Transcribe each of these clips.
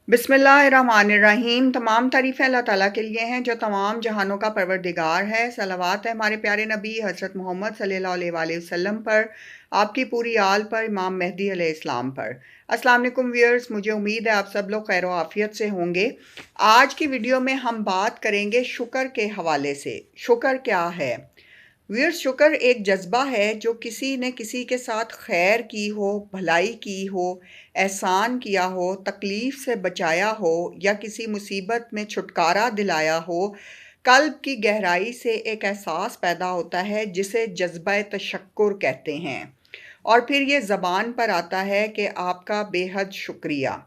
बिस्मिल्लाहिर्रहमानिर्रहीम। तमाम तारीफ़ें अल्लाह ताला के लिए हैं जो तमाम जहानों का परवरदिगार है। सलावत है हमारे प्यारे नबी हज़रत मोहम्मद सल्लल्लाहु अलैहि वसल्लम पर, आपकी पूरी आल पर, इमाम मेहदी अलैहिस्सलाम पर। अस्सलाम वालेकुम व्यूअर्स, मुझे उम्मीद है आप सब लोग खैर आफियत से होंगे। आज की वीडियो में हम बात करेंगे शुक्र के हवाले से। शुक्र क्या है व्यूअर्स? शुक्र एक जज्बा है जो किसी ने किसी के साथ खैर की हो, भलाई की हो, एहसान किया हो, तकलीफ से बचाया हो या किसी मुसीबत में छुटकारा दिलाया हो। कल्ब की गहराई से एक एहसास पैदा होता है जिसे जज्बा तशक्कुर कहते हैं, और फिर ये ज़बान पर आता है कि आपका बेहद शुक्रिया।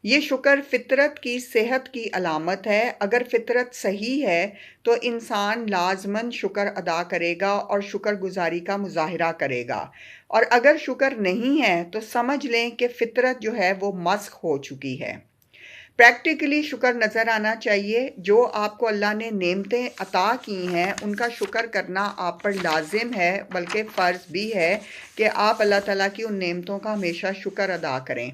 ये शुक्र फितरत की सेहत की अलामत है। अगर फितरत सही है तो इंसान लाजमन शुक्र अदा करेगा और शुक्रगुजारी का मुजाहिरा करेगा, और अगर शुक्र नहीं है तो समझ लें कि फितरत जो है वो मस्ख हो चुकी है। प्रैक्टिकली शुक्र नज़र आना चाहिए। जो आपको अल्लाह ने नेमतें अता की हैं उनका शुक्र करना आप पर लाजिम है, बल्कि फ़र्ज़ भी है कि आप अल्लाह ताला की उन नेमतों का हमेशा शुक्र अदा करें।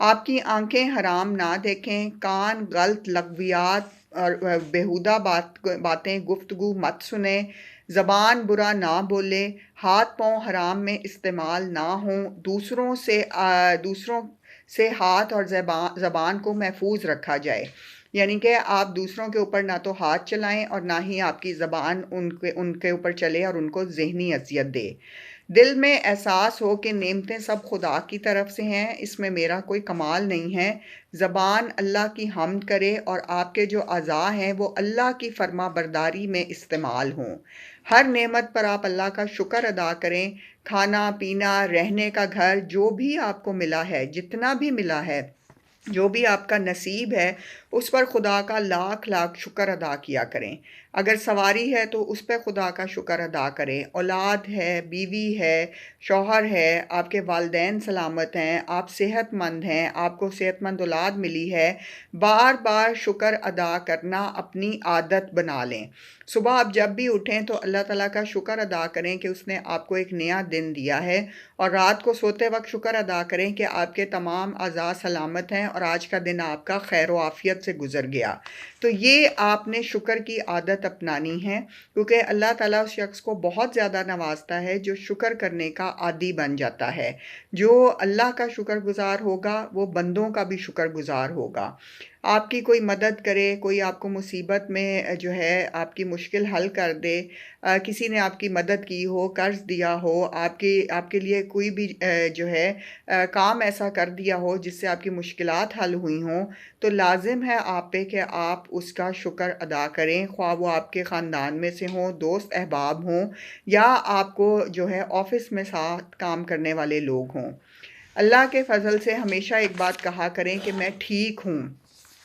आपकी आंखें हराम ना देखें, कान गलत लग़वियात और बेहुदा बातें गुफ्तगू मत सुने, ज़बान बुरा ना बोले, हाथ पाँव हराम में इस्तेमाल ना हों, दूसरों से हाथ और ज़बान को महफूज रखा जाए। यानी कि आप दूसरों के ऊपर ना तो हाथ चलाएं और ना ही आपकी ज़बान उनके उनके ऊपर चले और उनको ज़हनी अज़ियत दे। दिल में एहसास हो कि नेमतें सब खुदा की तरफ से हैं, इसमें मेरा कोई कमाल नहीं है। ज़बान अल्लाह की हम्द करे और आपके जो अज़ा हैं वो अल्लाह की फर्मा बरदारी में इस्तेमाल हों। हर नेमत पर आप अल्लाह का शुक्र अदा करें। खाना पीना, रहने का घर, जो भी आपको मिला है, जितना भी मिला है, जो भी आपका नसीब है, उस पर खुदा का लाख लाख शुक्र अदा किया करें। अगर सवारी है तो उस पर खुदा का शुक्र अदा करें। औलाद है, बीवी है, शौहर है, आपके वालिदैन सलामत हैं, आप सेहतमंद हैं, आपको सेहतमंद औलाद मिली है। बार बार शुक्र अदा करना अपनी आदत बना लें। सुबह आप जब भी उठें तो अल्लाह ताला का शुक्र अदा करें कि उसने आपको एक नया दिन दिया है, और रात को सोते वक्त शुक्र अदा करें कि आपके तमाम अज़ा सलामत हैं और आज का दिन आपका खैर व आफियत से गुजर गया। तो ये आपने शुक्र की आदत अपनानी है, क्योंकि अल्लाह ताला उस शख्स को बहुत ज़्यादा नवाजता है जो शुक्र करने का आदी बन जाता है। जो अल्लाह का शुक्रगुजार होगा वो बंदों का भी शुक्रगुजार होगा। आपकी कोई मदद करे, कोई आपको मुसीबत में जो है आपकी मुश्किल हल कर दे, किसी ने आपकी मदद की हो, कर्ज़ दिया हो, आपके आपके लिए कोई भी जो है काम ऐसा कर दिया हो जिससे आपकी मुश्किलात हल हुई हों, तो लाजिम है आप पे कि आप उसका शुक्र अदा करें। ख्वाह वो आपके ख़ानदान में से हों, दोस्त अहबाब हों, या आपको जो है ऑफ़िस में साथ काम करने वाले लोग हों। अल्लाह के फ़ज़ल से हमेशा एक बात कहा करें कि मैं ठीक हूँ।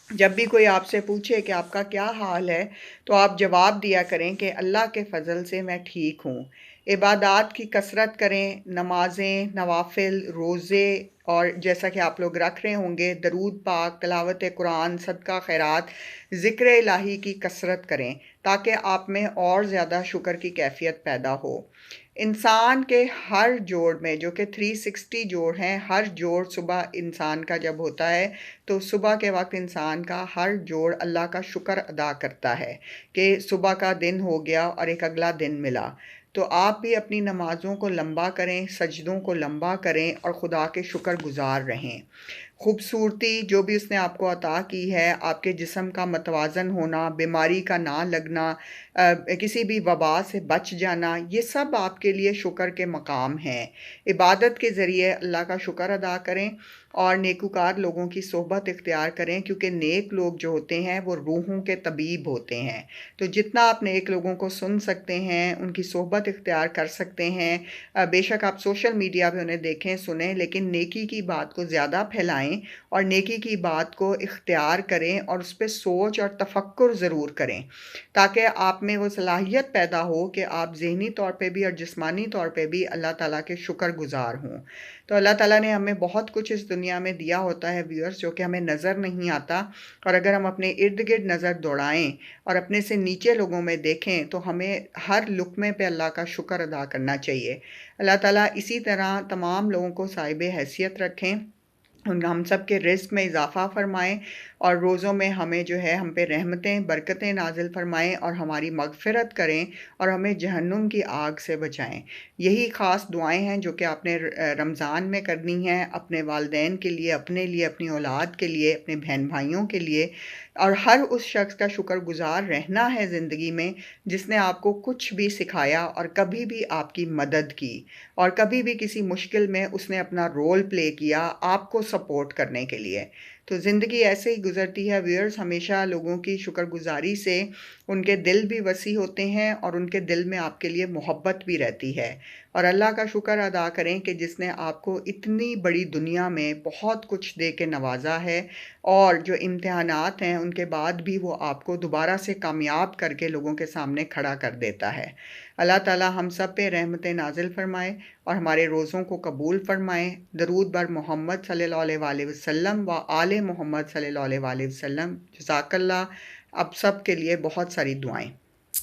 जब भी कोई आपसे पूछे कि आपका क्या हाल है, तो आप जवाब दिया करें कि अल्लाह के फ़ज़ल से मैं ठीक हूँ। इबादात की कसरत करें, नमाज़ें, नवाफ़िल, रोज़े, और जैसा कि आप लोग रख रहे होंगे दरूद पाक, तिलावत कुरान, सदका खैरात, ज़िक्र इलाही की कसरत करें, ताकि आप में और ज़्यादा शुक्र की कैफ़ियत पैदा हो। इंसान के हर जोड़ में, जो कि 360 जोड़ हैं, हर जोड़ सुबह इंसान का जब होता है तो सुबह के वक्त इंसान का हर जोड़ अल्लाह का शुक्र अदा करता है कि सुबह का दिन हो गया और एक अगला दिन मिला। तो आप भी अपनी नमाज़ों को लंबा करें, सजदों को लंबा करें और खुदा के शुक्रगुजार रहें। खूबसूरती जो भी उसने आपको अता की है, आपके जिस्म का मतवाज़न होना, बीमारी का ना लगना, किसी भी वबा से बच जाना, ये सब आपके लिए शुक्र के मकाम हैं। इबादत के ज़रिए अल्लाह का शुक्र अदा करें और नेकूकार लोगों की सोहबत इख्तियार करें, क्योंकि नेक लोग जो होते हैं वो रूहों के तबीब होते हैं। तो जितना आप नेक लोगों को सुन सकते हैं, उनकी सोहबत इख्तियार कर सकते हैं, बेशक आप सोशल मीडिया पे उन्हें देखें, सुनें, लेकिन नेकी की बात को ज़्यादा फैलाएं और नेकी की बात को इख्तियार करें और उस पे सोच और तफक्कुर ज़रूर करें, ताकि आप में वो सलाहियत पैदा हो कि आप ज़हनी तौर पे भी और जिस्मानी तौर पे भी अल्लाह ताला के शुक्रगुजार हों। तो अल्लाह ताला ने हमें बहुत कुछ इस दुनिया में दिया होता है व्यूअर्स, जो कि हमें नज़र नहीं आता, और अगर हम अपने इर्द गिर्द नज़र दौड़ाएं और अपने से नीचे लोगों में देखें तो हमें हर लुक़मे पे अल्लाह का शुक्र अदा करना चाहिए। अल्लाह ताला इसी तरह तमाम लोगों को साहिब हैसियत रखें, हम सब के रिज़्क़ में इज़ाफ़ा फ़रमाएँ और रोज़ों में हमें जो है हम पे रहमतें, बरकतें नाज़िल फ़रमाएँ और हमारी मग़फ़िरत करें और हमें जहन्नुम की आग से बचाएँ। यही ख़ास दुआएँ हैं जो कि आपने रमज़ान में करनी हैं, अपने वालिदैन के लिए, अपनी औलाद के लिए, अपने बहन-भाइयों के लिए और हर उस शख़्स का शुक्रगुज़ार रहना है ज़िंदगी में, जिसने आपको कुछ भी सिखाया और कभी भी आपकी मदद की और कभी भी किसी मुश्किल में उसने अपना रोल प्ले किया आपको सपोर्ट करने के लिए। तो ज़िंदगी ऐसे ही गुज़रती है व्यूअर्स, हमेशा लोगों की शुक्रगुज़ारी से उनके दिल भी वसी होते हैं और उनके दिल में आपके लिए मोहब्बत भी रहती है। और अल्लाह का शुक्र अदा करें कि जिसने आपको इतनी बड़ी दुनिया में बहुत कुछ दे के नवाज़ा है और जो इम्तिहानात हैं उनके बाद भी वो आपको दोबारा से कामयाब करके लोगों के सामने खड़ा कर देता है। अल्लाह ताला हम सब पे रहमतें नाज़िल फ़रमाए और हमारे रोज़ों को कबूल फ़रमाएँ। दरूद बर मोहम्मद सल्लल्लाहु अलैहि वसल्लम व आले मोहम्मद सल्लल्लाहु अलैहि वसल्लम। जज़ाकल्लाह। अब सब के लिए बहुत सारी दुआएँ।